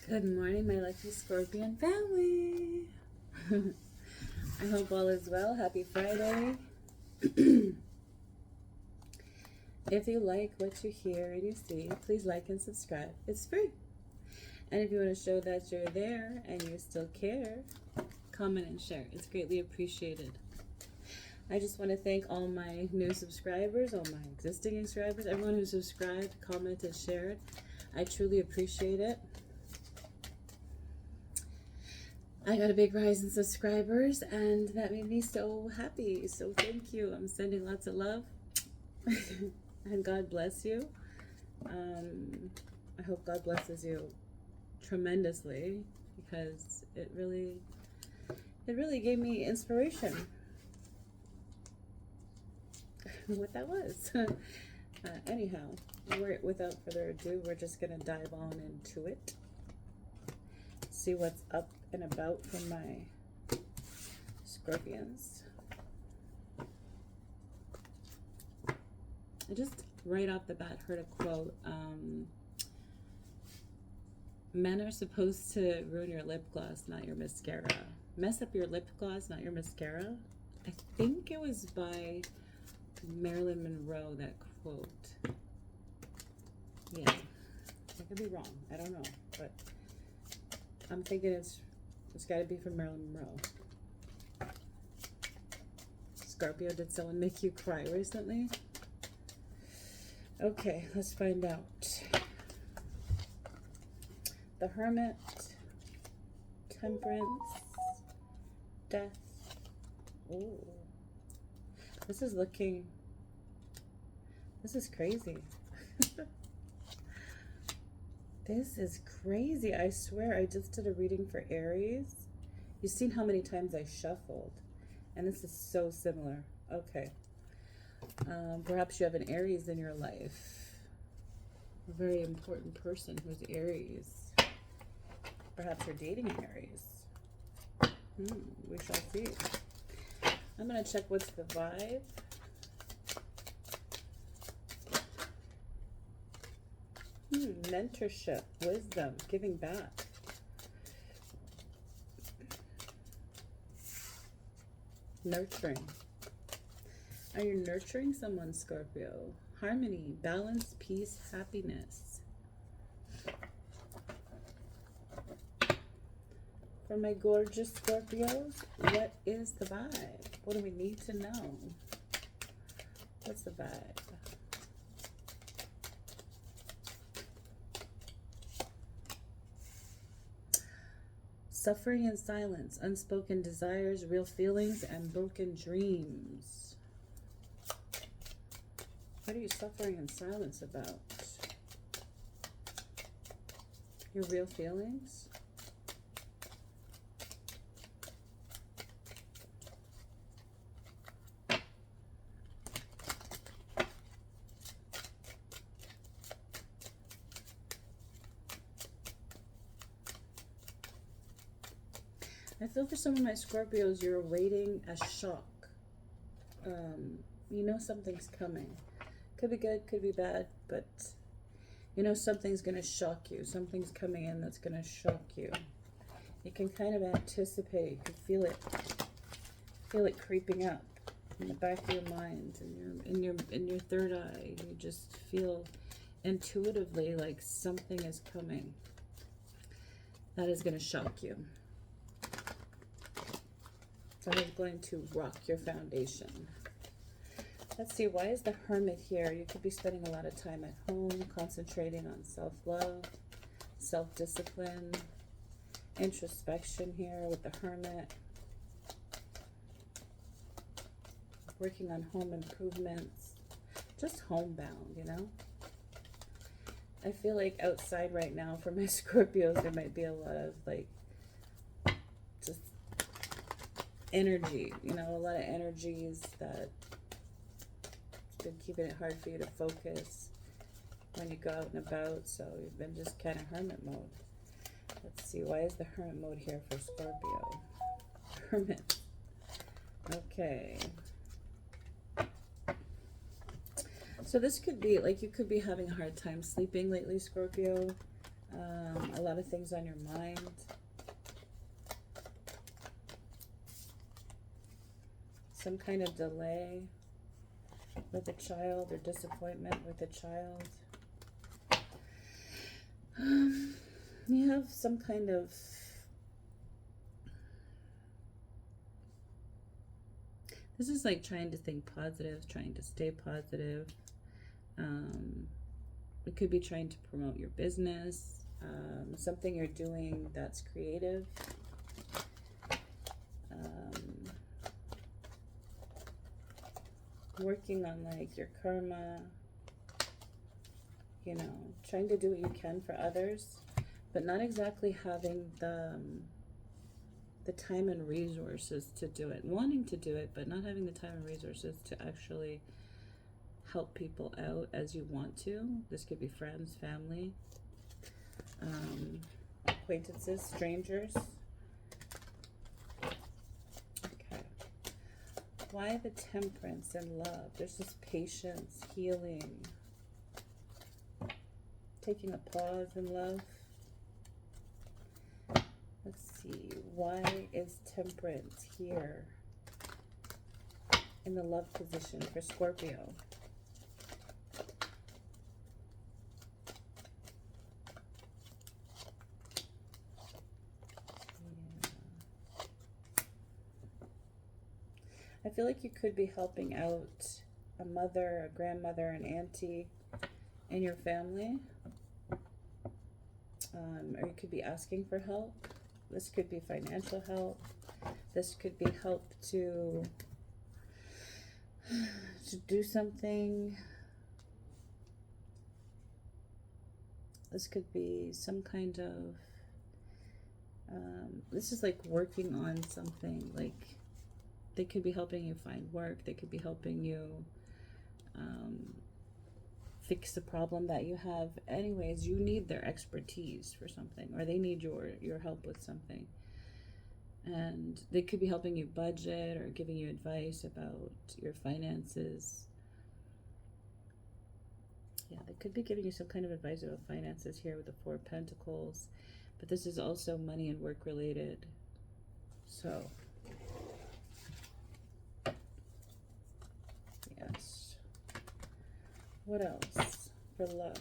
Good morning, my lucky Scorpion family. I hope all is well. Happy Friday. If you like what you hear and you see, please like and subscribe. It's free. And if you want to show that you're there and you still care, comment and share. It's greatly appreciated. I just want to thank all my new subscribers, all my existing subscribers, everyone who subscribed, commented, shared. I truly appreciate it. I got a big rise in subscribers, and that made me so happy. So thank you. I'm sending lots of love, and God bless you. I hope God blesses you tremendously, because it really gave me inspiration. What that was. Anyhow, without further ado, we're just gonna dive on into it. See what's up and about for my Scorpions. I just right off the bat heard a quote. Men are supposed to ruin your lip gloss, not your mascara. Mess up your lip gloss, not your mascara. I think it was by Marilyn Monroe, that quote. Yeah, I could be wrong. I don't know, but I'm thinking it's got to be from Marilyn Monroe. Scorpio, did someone make you cry recently? Okay, let's find out. The Hermit, Temperance, Death. Ooh. This is crazy. This is crazy. I swear I just did a reading for Aries. You've seen how many times I shuffled, and this is so similar. Okay. Perhaps you have an Aries in your life. A very important person who's Aries. Perhaps you're dating an Aries. We shall see. I'm going to check what's the vibe. Mentorship, wisdom, giving back. Nurturing. Are you nurturing someone, Scorpio? Harmony, balance, peace, happiness. For my gorgeous Scorpios, what is the vibe? What do we need to know? What's the vibe? Suffering in silence, unspoken desires, real feelings, and broken dreams. What are you suffering in silence about? Your real feelings? I feel for some of my Scorpios, you're awaiting a shock. You know something's coming. Could be good, could be bad, but you know something's going to shock you. Something's coming in that's going to shock you. You can kind of anticipate, you can feel it creeping up in the back of your mind, and in your third eye. You just feel intuitively like something is coming that is going to shock you. That is going to rock your foundation. Let's see, why is the Hermit here? You could be spending a lot of time at home, concentrating on self-love, self-discipline, introspection here with the Hermit. Working on home improvements. Just homebound, you know? I feel like outside right now for my Scorpios, there might be a lot of like just energy, you know, a lot of energies that been keeping it hard for you to focus when you go out and about, so you've been just kind of hermit mode. Let's see, why is the hermit mode here for Scorpio? Hermit. Okay. So this could be, like, you could be having a hard time sleeping lately, Scorpio. A lot of things on your mind. Some kind of delay with a child or disappointment with a child. You have some kind of this is like trying to think positive, trying to stay positive. It could be trying to promote your business, something you're doing that's creative. Working on like your karma, you know, trying to do what you can for others, but not exactly having the time and resources to do it. Wanting to do it, but not having the time and resources to actually help people out as you want to. This could be friends, family, acquaintances, strangers. Okay. Why the temperance and love? There's this patience, healing, taking a pause in love. Let's see, why is temperance here in the love position for Scorpio? Yeah. I feel like you could be helping out a mother, a grandmother, an auntie in your family. Or you could be asking for help. This could be financial help. This could be help to do something. This could be some kind of, this is like working on something. Like they could be helping you find work. They could be helping you fix the problem that you have. Anyways, you need their expertise for something, or they need your help with something. And they could be helping you budget or giving you advice about your finances. Yeah, they could be giving you some kind of advice about finances here with the Four of Pentacles. But this is also money and work related. So, yes. What else for love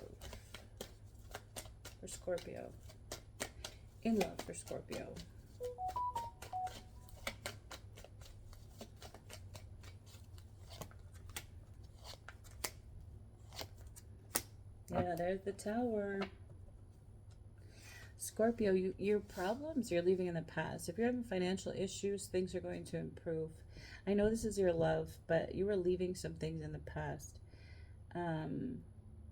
for Scorpio? In love for Scorpio. Yeah, there's the Tower. Scorpio, your problems you're leaving in the past. If you're having financial issues, things are going to improve. I know this is your love, but you were leaving some things in the past.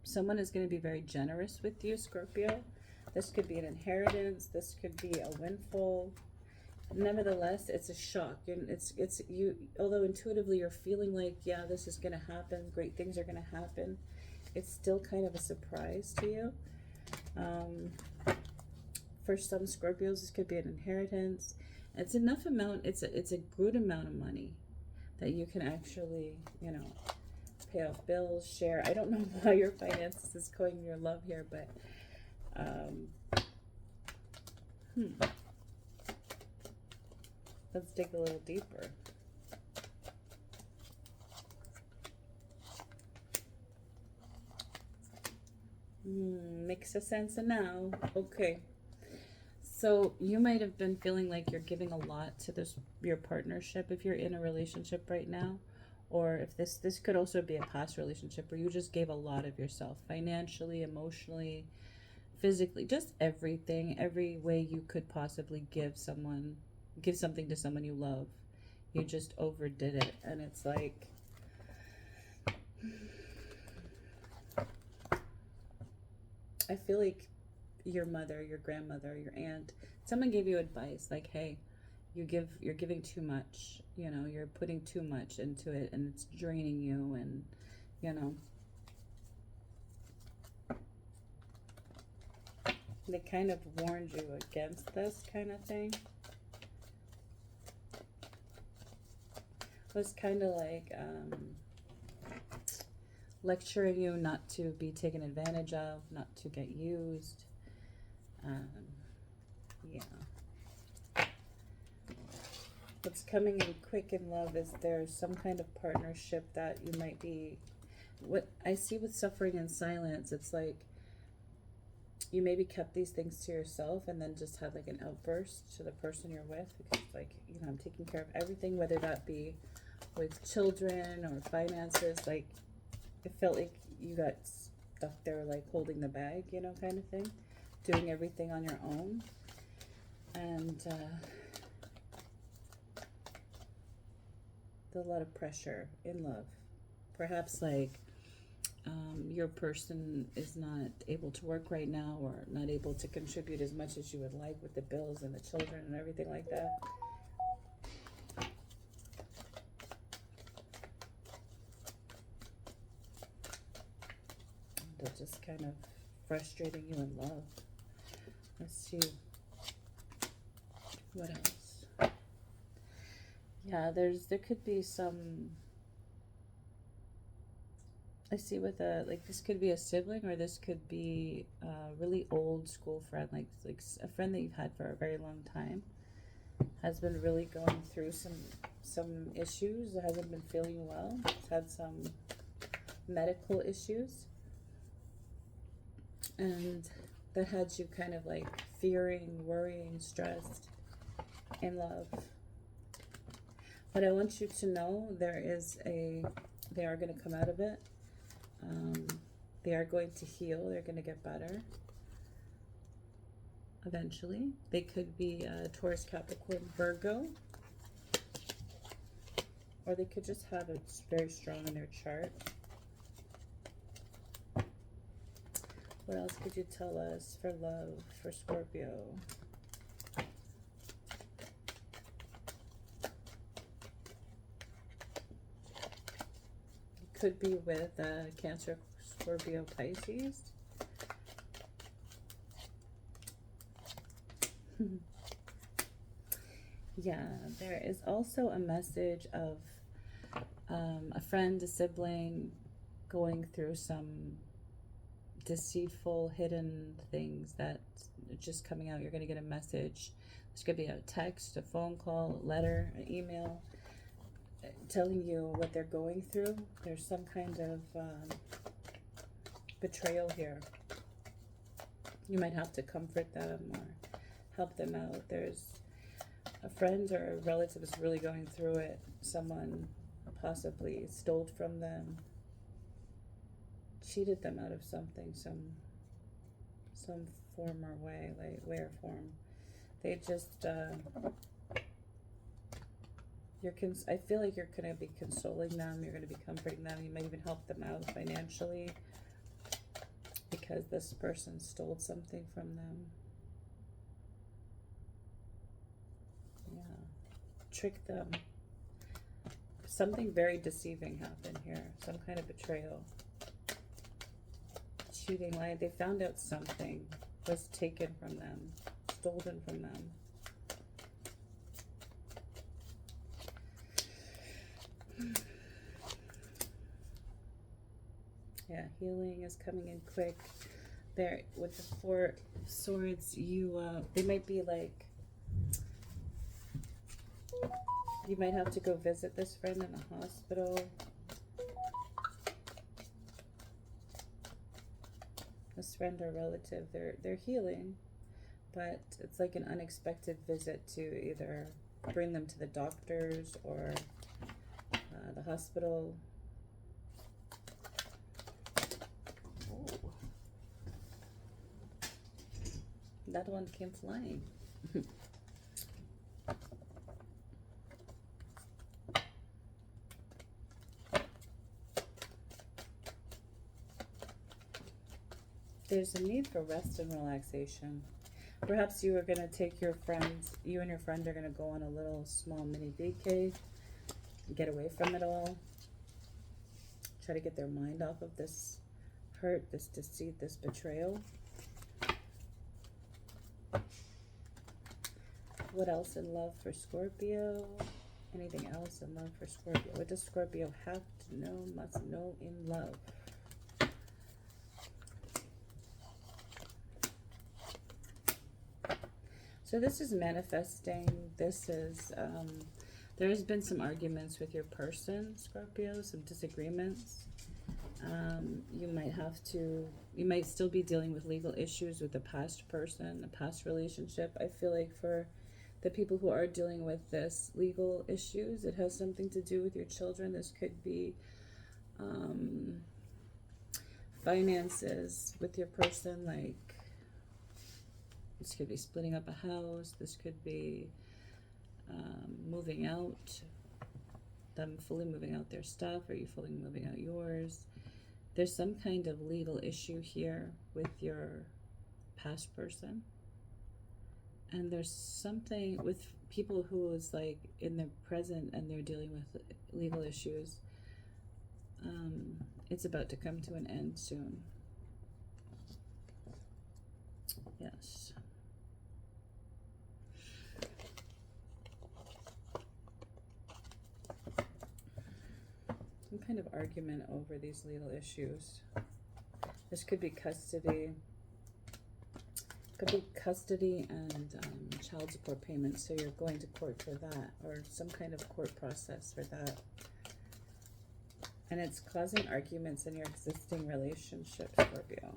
Someone is going to be very generous with you, Scorpio. This could be an inheritance. This could be a windfall. Nevertheless, it's a shock. And it's you. Although intuitively you're feeling like, yeah, this is going to happen. Great things are going to happen. It's still kind of a surprise to you. For some Scorpios, this could be an inheritance. It's enough amount. It's a good amount of money that you can actually, you know, pay off bills, share. I don't know how your finances is going in your love here, but let's dig a little deeper. Makes sense now. Okay. So you might have been feeling like you're giving a lot to your partnership if you're in a relationship right now. Or if this could also be a past relationship where you just gave a lot of yourself, financially, emotionally, physically, just everything, every way you could possibly give something to someone you love. You just overdid it. And it's like, I feel like your mother, your grandmother, your aunt, someone gave you advice like, hey, you're giving too much, you know, you're putting too much into it and it's draining you, and you know, they kind of warned you against this kind of thing. It was kind of like lecturing you not to be taken advantage of, not to get used. Um, yeah. What's coming in quick in love is there's some kind of partnership that you might be, what I see with suffering in silence, it's like you maybe kept these things to yourself and then just had like an outburst to the person you're with, because like, you know, I'm taking care of everything, whether that be with children or finances. Like it felt like you got stuck there like holding the bag, you know, kind of thing, doing everything on your own. And there's a lot of pressure in love. Perhaps like your person is not able to work right now, or not able to contribute as much as you would like with the bills and the children and everything like that. They're just kind of frustrating you in love. Let's see. What else? Yeah, there could be some, I see with a, like this could be a sibling, or this could be a really old school friend, like a friend that you've had for a very long time, has been really going through some issues, hasn't been feeling well, has had some medical issues, and that had you kind of like fearing, worrying, stressed in love. But I want you to know they are going to come out of it. They are going to heal. They're going to get better eventually. They could be Taurus, Capricorn, Virgo, or they could just have it very strong in their chart. What else could you tell us for love for Scorpio? It could be with Cancer, Scorpio, Pisces. Yeah, there is also a message of a friend, a sibling going through some deceitful, hidden things that are just coming out. You're going to get a message. There's going to be a text, a phone call, a letter, an email telling you what they're going through. There's some kind of betrayal here. You might have to comfort them or help them out. There's a friend or a relative is really going through it. Someone possibly stole from them, cheated them out of something, some form or way, like way or form. They just I feel like you're going to be consoling them, you're going to be comforting them, you might even help them out financially because this person stole something from them. Yeah, tricked them. Something very deceiving happened here, some kind of betrayal. Cheating, lie. They found out something was taken from them, stolen from them. Yeah, healing is coming in quick. There, with the Four Swords, they might be like, you might have to go visit this friend in the hospital. This friend or relative, they're healing, but it's like an unexpected visit to either bring them to the doctors or the hospital. Oh. That one came flying. There's a need for rest and relaxation. Perhaps you are going to take you and your friend are going to go on a little small mini vacay, get away from it all, try to get their mind off of this hurt, this deceit, this betrayal. What else in love for Scorpio? Anything else in love for Scorpio? What does Scorpio have to know, must know in love? So this is manifesting. This is, there's been some arguments with your person, Scorpio, some disagreements. You might still be dealing with legal issues with a past person, a past relationship. I feel like for the people who are dealing with this legal issues, it has something to do with your children. This could be finances with your person, like this could be splitting up a house. This could be moving out, them fully moving out their stuff, or you fully moving out yours. There's some kind of legal issue here with your past person. And there's something with people who is like in the present and they're dealing with legal issues. It's about to come to an end soon. Yes. Some kind of argument over these legal issues. This could be custody. Could be custody and child support payments. So you're going to court for that, or some kind of court process for that. And it's causing arguments in your existing relationship, Scorpio.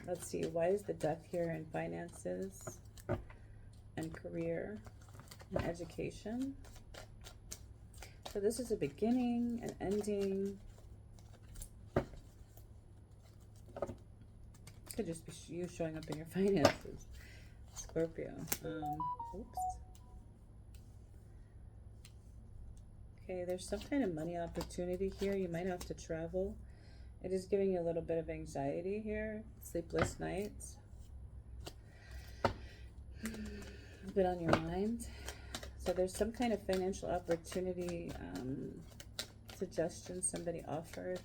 Let's see. Why is the death here in finances and career and education? So this is a beginning, an ending. Could just be you showing up in your finances, Scorpio. Oops. Okay, there's some kind of money opportunity here. You might have to travel. It is giving you a little bit of anxiety here. Sleepless nights. A bit on your mind. So there's some kind of financial opportunity, suggestion somebody offered.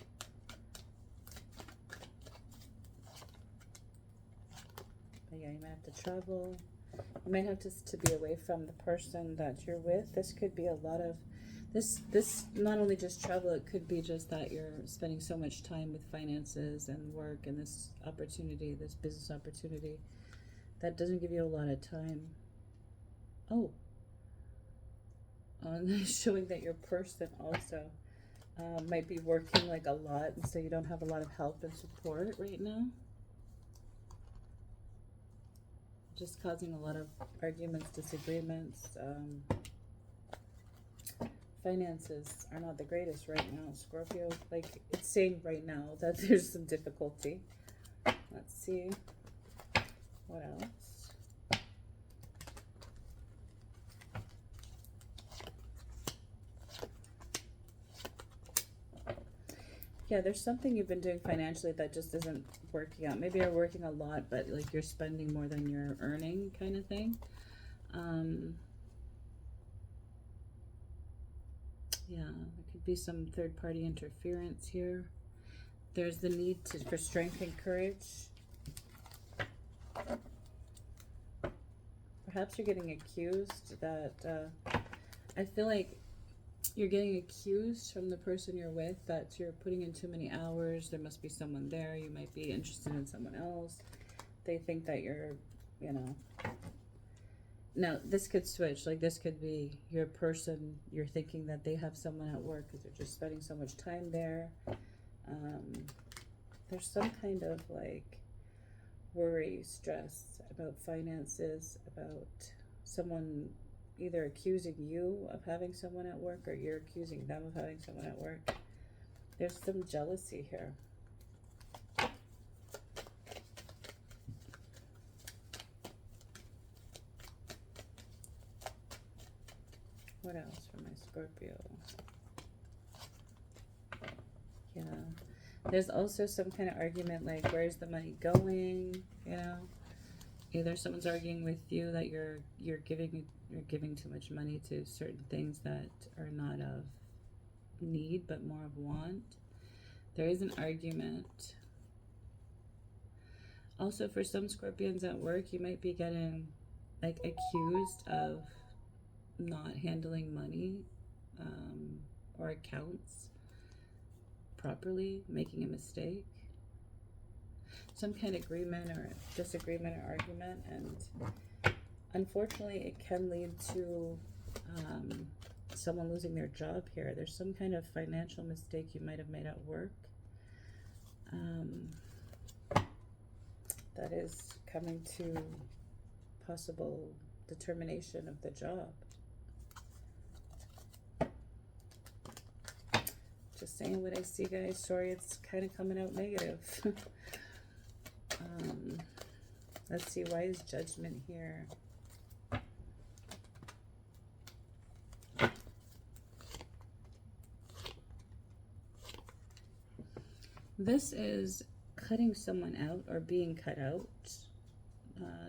But yeah, you might have to travel. You might have to be away from the person that you're with. This could be a lot of, this not only just travel, it could be just that you're spending so much time with finances and work and this opportunity, this business opportunity, that doesn't give you a lot of time. Oh. And showing that your person also might be working like a lot, and so you don't have a lot of help and support right now. Just causing a lot of arguments, disagreements. Finances are not the greatest right now, Scorpio. Like, it's saying right now that there's some difficulty. Let's see. What else? Yeah, there's something you've been doing financially that just isn't working out. Maybe you're working a lot, but like you're spending more than you're earning, kind of thing. Yeah, there could be some third-party interference here. There's the need for strength and courage. Perhaps you're getting accused that, I feel like you're getting accused from the person you're with that you're putting in too many hours. There must be someone there. You might be interested in someone else. They think that you're, you know. Now, this could switch. Like, this could be your person. You're thinking that they have someone at work because they're just spending so much time there. There's some kind of, like, worry, stress about finances, about someone either accusing you of having someone at work or you're accusing them of having someone at work. There's some jealousy here. What else for my Scorpio? Yeah. There's also some kind of argument like, where's the money going? You know? Either someone's arguing with you that you're giving too much money to certain things that are not of need but more of want. There is an argument. Also, for some Scorpions at work, you might be getting like accused of not handling money or accounts properly, making a mistake. some kind of agreement or disagreement or argument, and unfortunately it can lead to someone losing their job here. There's some kind of financial mistake you might have made at work that is coming to possible determination of the job. Just saying what I see, guys. Sorry, it's kind of coming out negative. Let's see, why is Judgment here? This is cutting someone out or being cut out,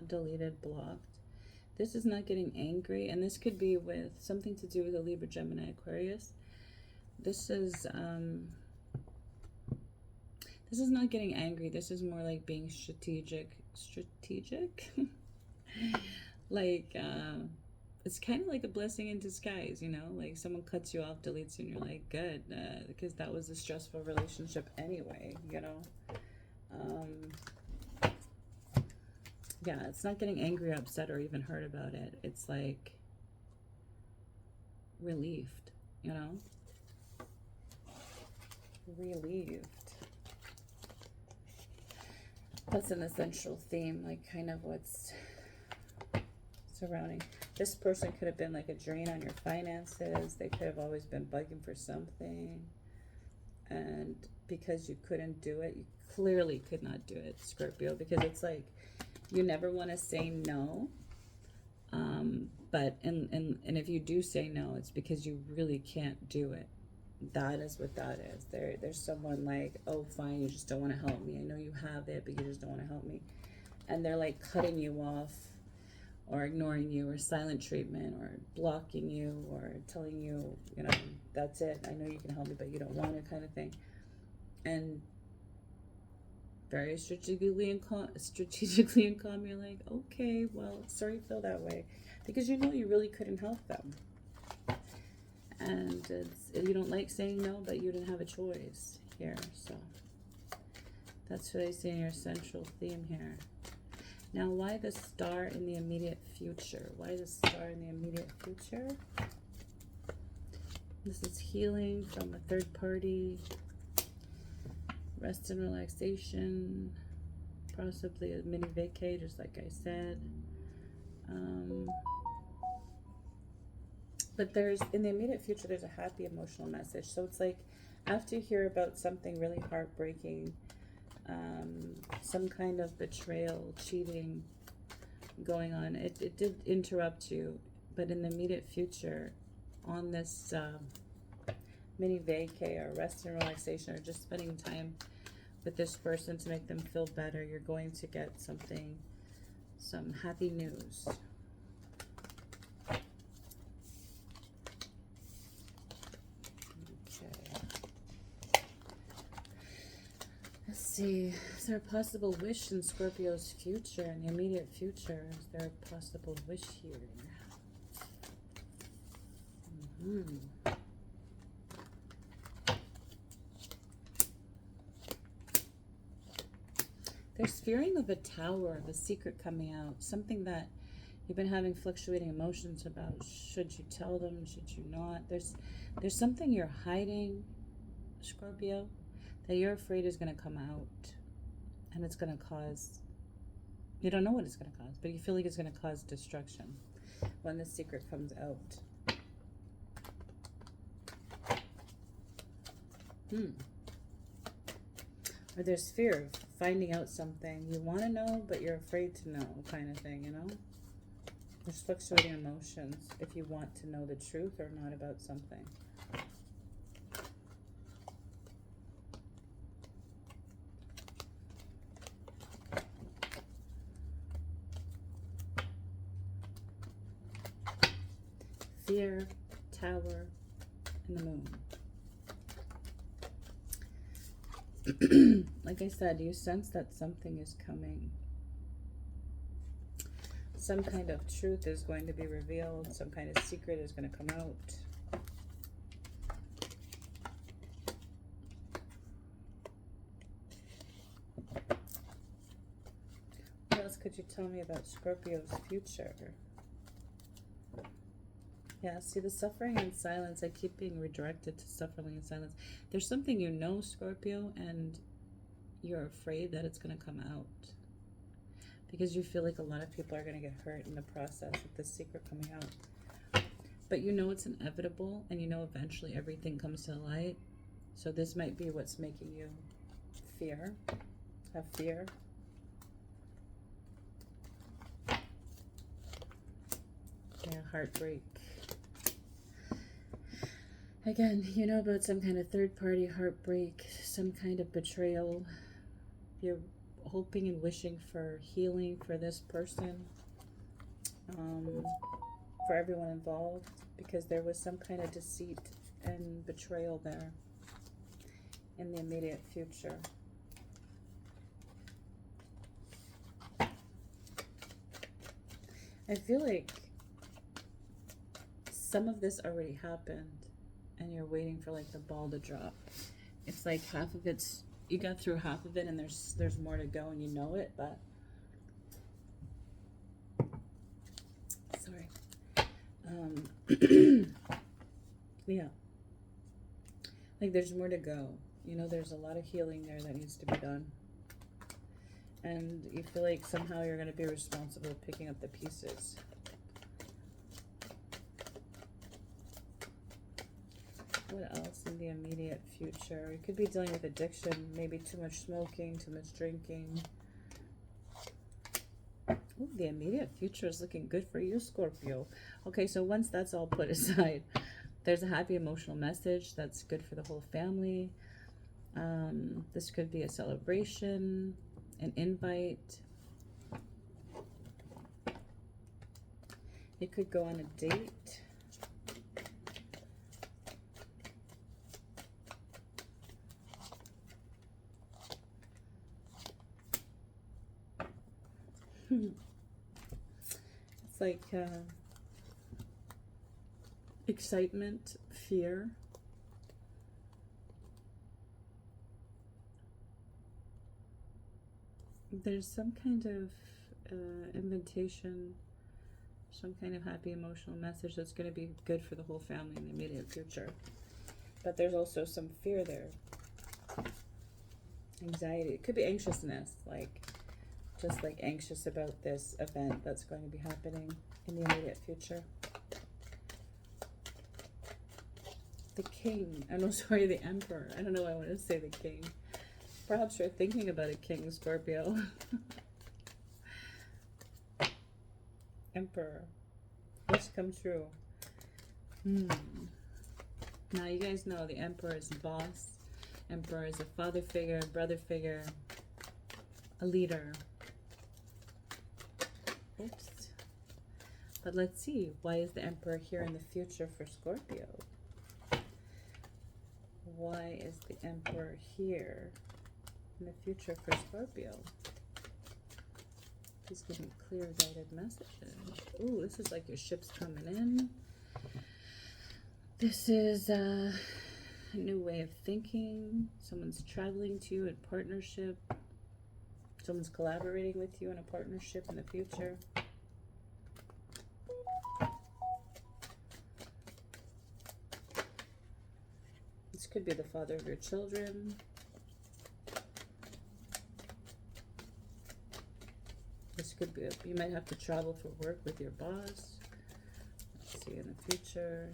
deleted, blocked. This is not getting angry, and this could be with something to do with a Libra, Gemini, Aquarius. This is not getting angry. This is more like being strategic. Like it's kind of like a blessing in disguise, you know, like someone cuts you off, deletes you, and you're like, good, because that was a stressful relationship anyway, you know. Yeah, it's not getting angry, upset, or even hurt about it. It's like relieved, you know. Relieved. That's an essential theme, like kind of what's surrounding. This person could have been like a drain on your finances. They could have always been begging for something, and because you couldn't do it, you clearly could not do it, Scorpio, because it's like you never want to say no, but and if you do say no, it's because you really can't do it. That is what that is. There's someone like, oh fine, you just don't want to help me. I know you have it, but you just don't want to help me. And they're like cutting you off, or ignoring you, or silent treatment, or blocking you, or telling you, you know, that's it. I know you can help me, but you don't want it, kind of thing. And very strategically and calm, you're like, okay, well, sorry you feel that way, because you know you really couldn't help them. And you don't like saying no, but you didn't have a choice here. So that's what I see in your central theme here. Now, why the star in the immediate future? Why the star in the immediate future? This is healing from a third party, rest and relaxation, possibly a mini vacay, just like I said. But there's, in the immediate future, there's a happy emotional message. So it's like, after you hear about something really heartbreaking, some kind of betrayal, cheating going on, it did interrupt you. But in the immediate future, on this mini vacay or rest and relaxation, or just spending time with this person to make them feel better, you're going to get something, some happy news. See, is there a possible wish in Scorpio's future, in the immediate future? Is there a possible wish here? There's fearing of a tower, of a secret coming out, something that you've been having fluctuating emotions about. Should you tell them? Should you not? There's something you're hiding, Scorpio, that you're afraid is going to come out, and it's going to cause, you don't know what it's going to cause, but you feel like it's going to cause destruction when the secret comes out. Or there's fear of finding out something you want to know, but you're afraid to know, kind of thing, you know? There's fluctuating emotions if you want to know the truth or not about something. Fear, tower, and the moon. Like I said, you sense that something is coming. Some kind of truth is going to be revealed. Some kind of secret is going to come out. else could you tell me about Scorpio's future? Yeah, see the suffering and silence. I keep being redirected to suffering and silence. There's something you know, Scorpio, and you're afraid that it's going to come out. Because you feel like a lot of people are going to get hurt in the process of this secret coming out. But you know it's inevitable, and you know eventually everything comes to light. So this might be what's making you have fear. Yeah, heartbreak. Again, you know about some kind of third-party heartbreak, some kind of betrayal. You're hoping and wishing for healing for this person, for everyone involved, because there was some kind of deceit and betrayal there in the immediate future. I feel like some of this already happened and you're waiting for like the ball to drop. It's like half of it's, you got through half of it and there's more to go and you know it, but sorry. Yeah. Like there's more to go. You know, there's a lot of healing there that needs to be done. And you feel like somehow you're going to be responsible for picking up the pieces. What else in the immediate future? You could be dealing with addiction, maybe too much smoking, too much drinking. Ooh, the immediate future is looking good for you, Scorpio. Okay, so once that's all put aside, there's a happy emotional message that's good for the whole family. This could be a celebration, an invite. It could go on a date. It's like excitement, fear. There's some kind of invitation, some kind of happy emotional message that's going to be good for the whole family in the immediate future. But there's also some fear there. Anxiety. It could be anxiousness, like just like anxious about this event that's going to be happening in the immediate future. The king. Oh no, sorry, the emperor. I don't know why I wanted to say the king. Perhaps you're thinking about a king, Scorpio. Emperor. What's come true? Now you guys know the emperor is the boss. Emperor is a father figure, brother figure, a leader. Oops. But let's see. Why is the emperor here in the future for Scorpio? Why is the emperor here in the future for Scorpio? He's giving clear guided messages. Ooh, this is like your ship's coming in. This is a new way of thinking. Someone's traveling to you in partnership. Someone's collaborating with you in a partnership in the future. This could be the father of your children. This could be, you might have to travel for work with your boss. Let's see in the future.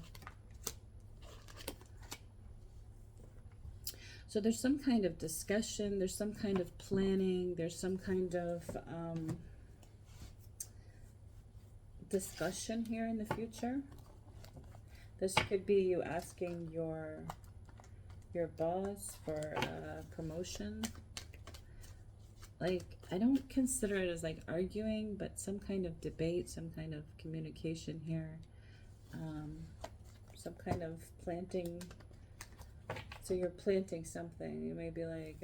So there's some kind of discussion, there's some kind of planning, there's some kind of discussion here in the future. This could be you asking your boss for a promotion. Like, I don't consider it as like arguing, but some kind of debate, some kind of communication here. Some kind of planting. So you're planting something. You may be like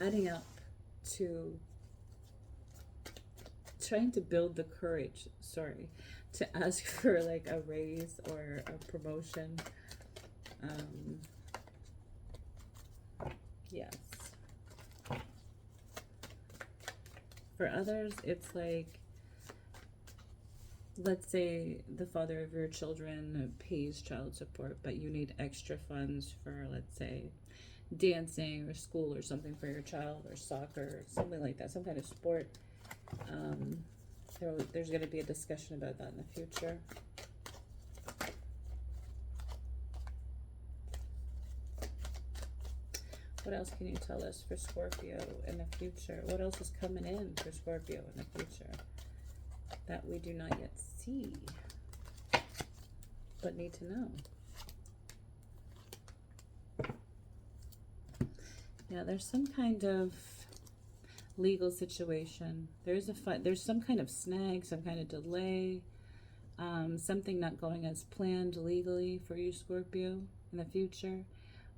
adding up to trying to build the courage, to ask for like a raise or a promotion. Yes. For others, it's like, let's say the father of your children pays child support, but you need extra funds for, let's say, dancing or school or something for your child, or soccer or something like that, some kind of sport. There's going to be a discussion about that in the future. What else can you tell us for Scorpio in the future? What else is coming in for Scorpio in the future that we do not yet see, but need to know? Yeah, there's some kind of legal situation. There's some kind of snag, some kind of delay, something not going as planned legally for you, Scorpio, in the future.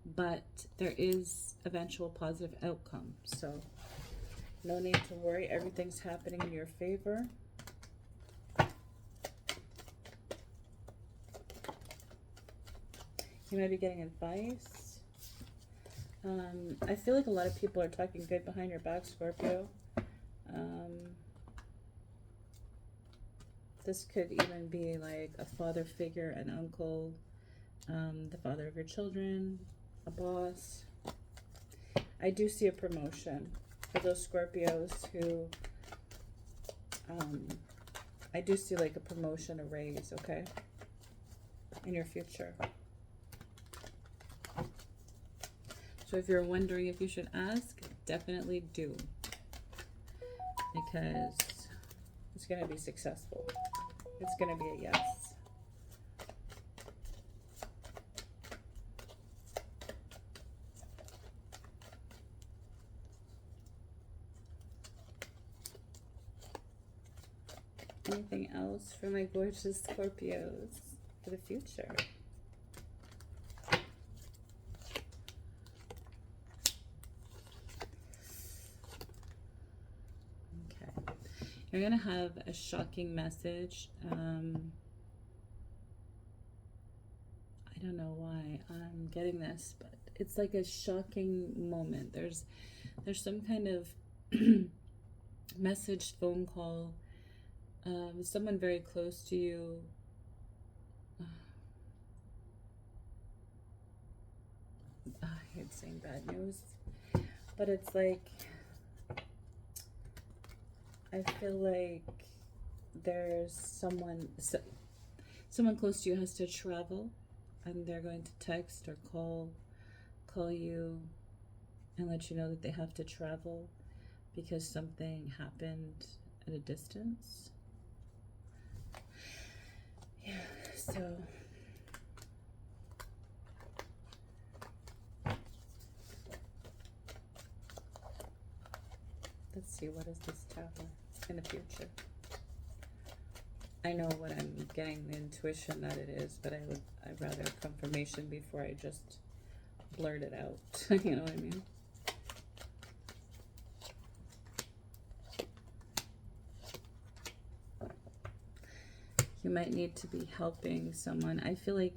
But there is eventual positive outcome. So no need to worry. Everything's happening in your favor. You might be getting advice. I feel like a lot of people are talking good behind your back, Scorpio. This could even be like a father figure, an uncle, the father of your children, a boss. I do see a promotion for those Scorpios who, I do see like a promotion, a raise, okay, in your future. So if you're wondering if you should ask, definitely do, because it's going to be successful. It's going to be a yes. Anything else for my gorgeous Scorpios for the future? Okay. You're going to have a shocking message. I don't know why I'm getting this, but it's like a shocking moment. There's some kind of message, phone call, someone very close to you. I hate saying bad news, but it's like, I feel like there's someone close to you has to travel, and they're going to text or call you and let you know that they have to travel because something happened at a distance. Yeah, so let's see, what is this Tower in the future? I know what I'm getting the intuition that it is, but I'd rather confirmation before I just blurt it out. You know what I mean? You might need to be helping someone. I feel like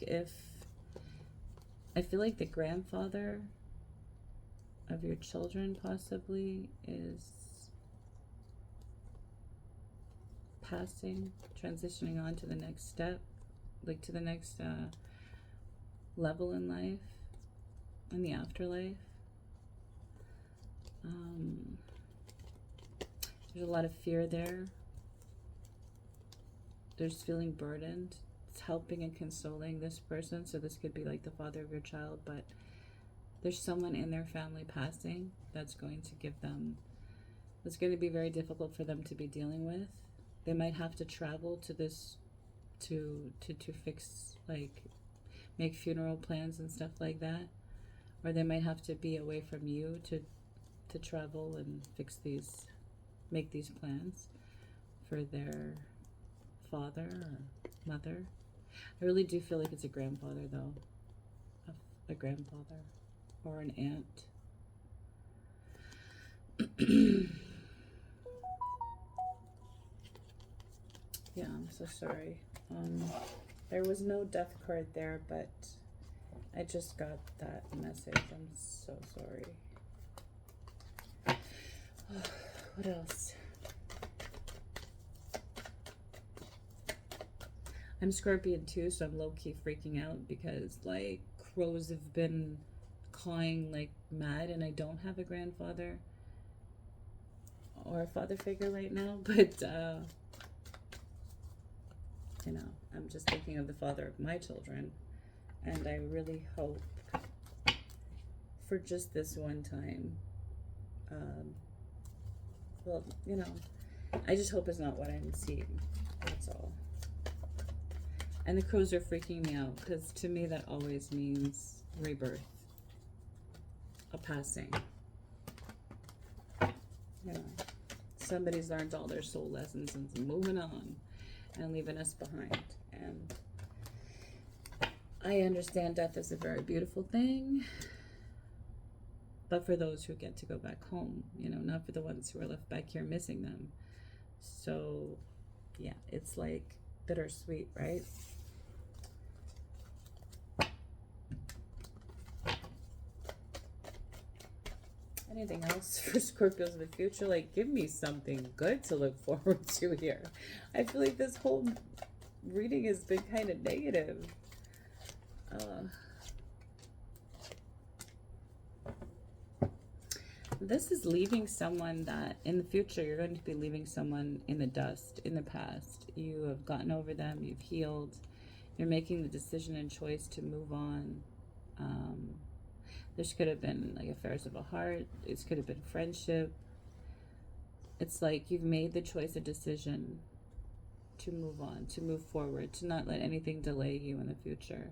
the grandfather of your children possibly is passing, transitioning on to the next step, like to the next level in life, in the afterlife. There's a lot of fear there. There's feeling burdened. It's helping and consoling this person. So this could be like the father of your child, but there's someone in their family passing that's going to give them, it's going to be very difficult for them to be dealing with. They might have to travel to this, to fix, like, make funeral plans and stuff like that. Or they might have to be away from you to travel and fix these, make these plans for their father or mother. I really do feel like it's a grandfather, though. A grandfather or an aunt. Yeah, I'm so sorry. There was no death card there, but I just got that message. I'm so sorry. What else? I'm Scorpion too, so I'm low-key freaking out because like crows have been cawing like mad, and I don't have a grandfather or a father figure right now, but you know, I'm just thinking of the father of my children, and I really hope for just this one time, well, you know, I just hope it's not what I'm seeing, that's all. And the crows are freaking me out because to me that always means rebirth, a passing. You know, somebody's learned all their soul lessons and is moving on and leaving us behind. And I understand death is a very beautiful thing, but for those who get to go back home, you know, not for the ones who are left back here missing them. So yeah, it's like bittersweet, right? Anything else for Scorpios in the future? Like, give me something good to look forward to here. I feel like this whole reading has been kind of negative. This is leaving someone that in the future you're going to be leaving someone in the dust in the past. You have gotten over them, you've healed, you're making the decision and choice to move on. This could have been like affairs of a heart. This could have been friendship. It's like you've made the choice, a decision to move on, to move forward, to not let anything delay you in the future.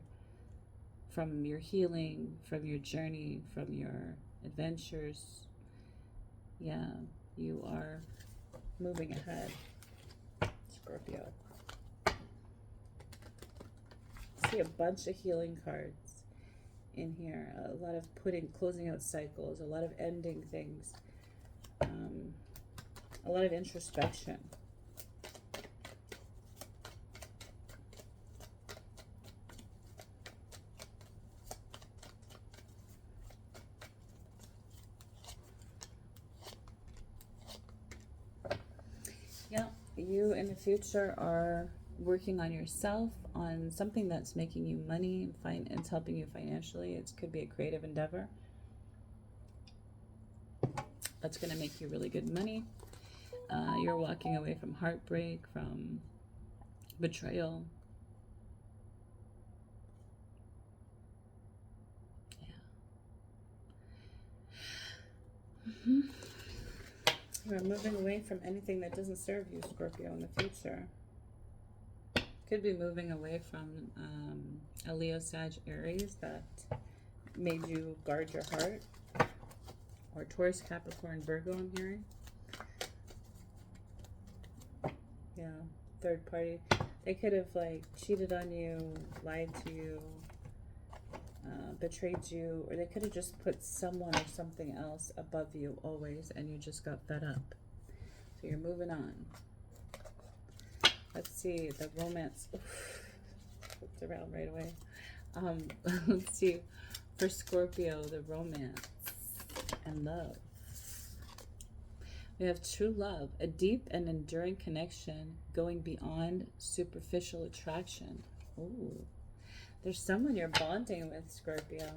From your healing, from your journey, from your adventures. Yeah, you are moving ahead, Scorpio. See a bunch of healing cards in here, a lot of closing out cycles, a lot of ending things, a lot of introspection. Yeah, you in the future are working on yourself, on something that's making you money, it's helping you financially. It could be a creative endeavor that's going to make you really good money. You're walking away from heartbreak, from betrayal. Yeah. You're moving away from anything that doesn't serve you, Scorpio, in the future. Could be moving away from a Leo, Sag, Aries that made you guard your heart, or Taurus, Capricorn, Virgo, I'm hearing. Yeah, third party. They could have like cheated on you, lied to you, betrayed you, or they could have just put someone or something else above you always, and you just got fed up. So you're moving on. Let's see, the romance. Flipped around right away. Let's see, for Scorpio, the romance and love. We have true love, a deep and enduring connection going beyond superficial attraction. Ooh, there's someone you're bonding with, Scorpio.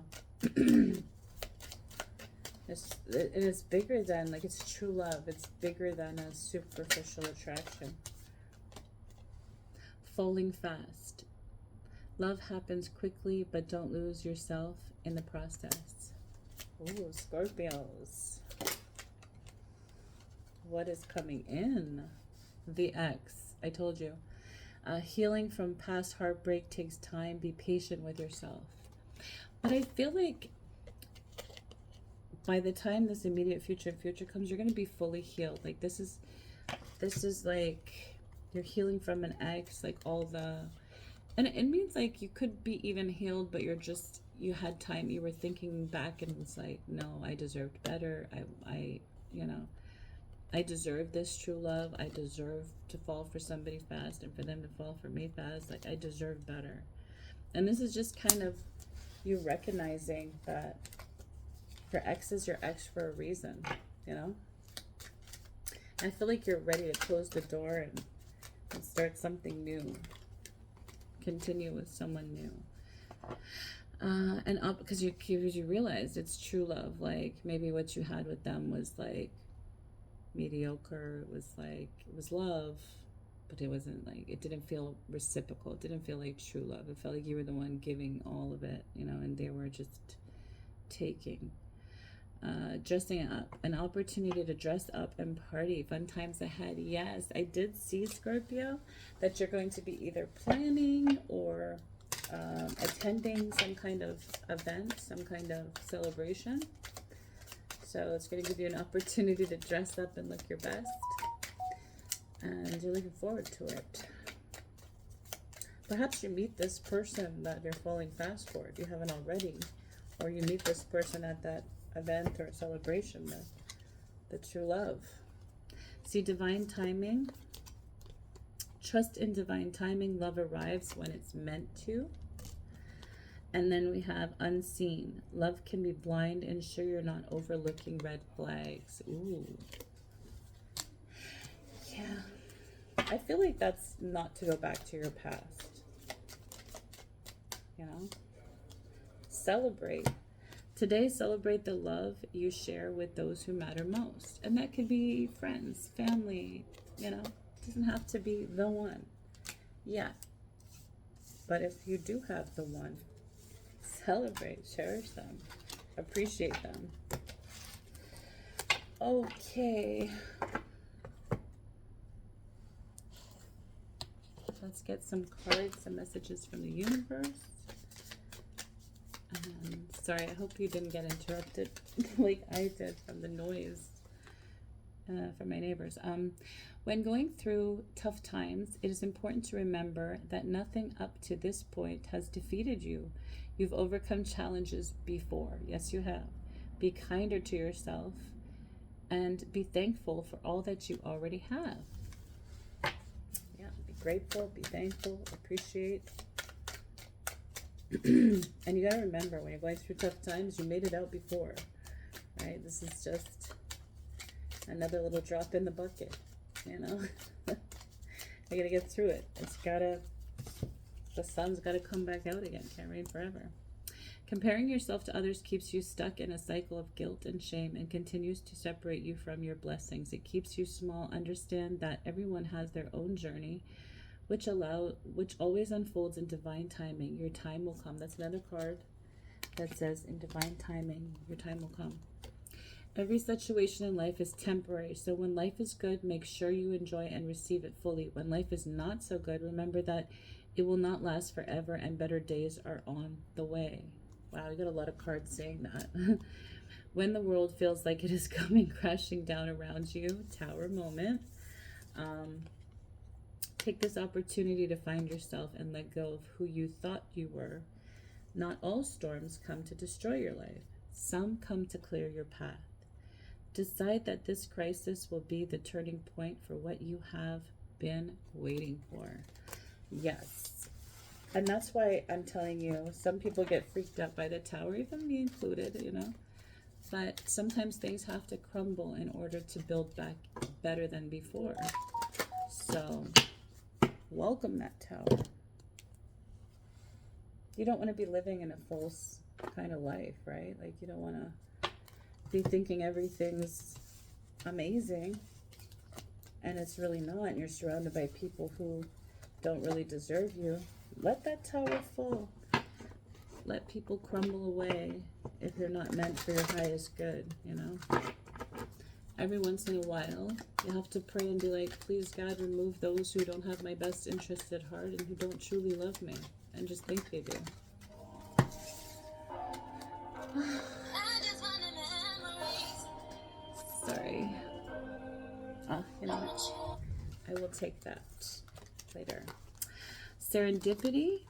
It is bigger than, like, it's true love. It's bigger than a superficial attraction. Falling fast. Love happens quickly, but don't lose yourself in the process. Ooh, Scorpios. What is coming in? The X. I told you. Healing from past heartbreak takes time. Be patient with yourself. But I feel like by the time this immediate future comes, you're going to be fully healed. Like this is like you're healing from an ex, like all the, and it means like you could be even healed, but you had time, you were thinking back and was like, no, I deserved better. I I deserve this true love. I deserve to fall for somebody fast and for them to fall for me fast. Like, I deserve better. And this is just kind of you recognizing that your ex is your ex for a reason, you know? I feel like you're ready to close the door and start something new. continue with someone new. And up because you realized it's true love. Like maybe what you had with them was like mediocre. It was love, but it wasn't like, it didn't feel reciprocal. It didn't feel like true love. It felt like you were the one giving all of it, you know, and they were just taking. Dressing up, an opportunity to dress up and party, fun times ahead. Yes, I did see, Scorpio, that you're going to be either planning or attending some kind of event, some kind of celebration. So it's going to give you an opportunity to dress up and look your best, and you're looking forward to it. Perhaps you meet this person that you're falling fast for if you haven't already, or you meet this person at that event or celebration, the true love. See, divine timing. Trust in divine timing. Love arrives when it's meant to. And then we have unseen. Love can be blind. Ensure you're not overlooking red flags. Ooh. Yeah. I feel like that's not to go back to your past. You know? Celebrate. Today, celebrate the love you share with those who matter most. And that could be friends, family, you know. It doesn't have to be the one. Yeah. But if you do have the one, celebrate, cherish them, appreciate them. Okay. Let's get some cards, some messages from the universe. Sorry, I hope you didn't get interrupted like I did from the noise from my neighbors. When going through tough times, it is important to remember that nothing up to this point has defeated you. You've overcome challenges before. Yes, you have. Be kinder to yourself and be thankful for all that you already have. Yeah, be grateful, be thankful, appreciate. And you got to remember, when you're going through tough times, you made it out before, right? This is just another little drop in the bucket, you know. I gotta get through it. The sun's got to come back out again. Can't rain forever. Comparing yourself to others keeps you stuck in a cycle of guilt and shame and continues to separate you from your blessings. It keeps you small. Understand that everyone has their own journey, which always unfolds in divine timing. Your time will come. That's another card that says, in divine timing, your time will come. Every situation in life is temporary. So when life is good, make sure you enjoy and receive it fully. When life is not so good, remember that it will not last forever and better days are on the way. Wow, we got a lot of cards saying that. When the world feels like it is coming crashing down around you, Tower moment. Take this opportunity to find yourself and let go of who you thought you were. Not all storms come to destroy your life. Some come to clear your path. Decide that this crisis will be the turning point for what you have been waiting for. Yes. And that's why I'm telling you, some people get freaked out by the Tower, even me included, you know. But sometimes things have to crumble in order to build back better than before. So welcome that Tower. You don't want to be living in a false kind of life, right? Like, you don't want to be thinking everything's amazing and it's really not, and you're surrounded by people who don't really deserve you. Let that Tower fall. Let people crumble away if you're not meant for your highest good, you know. Every once in a while, you have to pray and be like, please, God, remove those who don't have my best interests at heart and who don't truly love me, and just think they do. Sorry. You know what? I will take that later. Serendipity,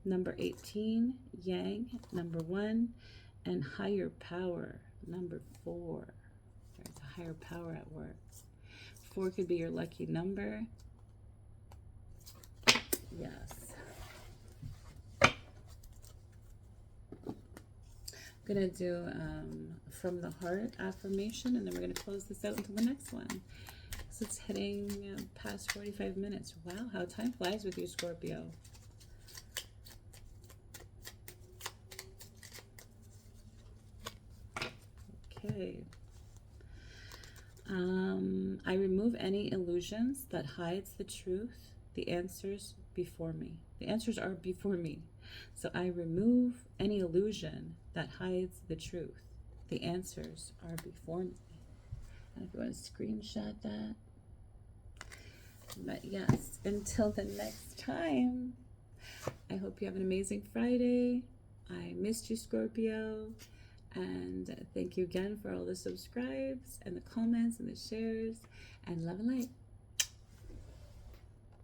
number 18. Yang, number 1. And higher power, number 4. There's a higher power at work. 4 could be your lucky number. Yes. I'm going to do from the heart affirmation, and then we're going to close this out until the next one. So it's hitting past 45 minutes. Wow, how time flies with you, Scorpio. Okay. I remove any illusions that hides the truth. The answers before me. The answers are before me. So I remove any illusion that hides the truth. The answers are before me. And if you want to screenshot that. But yes, until the next time, I hope you have an amazing Friday. I missed you, Scorpio. And thank you again for all the subscribes and the comments and the shares. And love and light.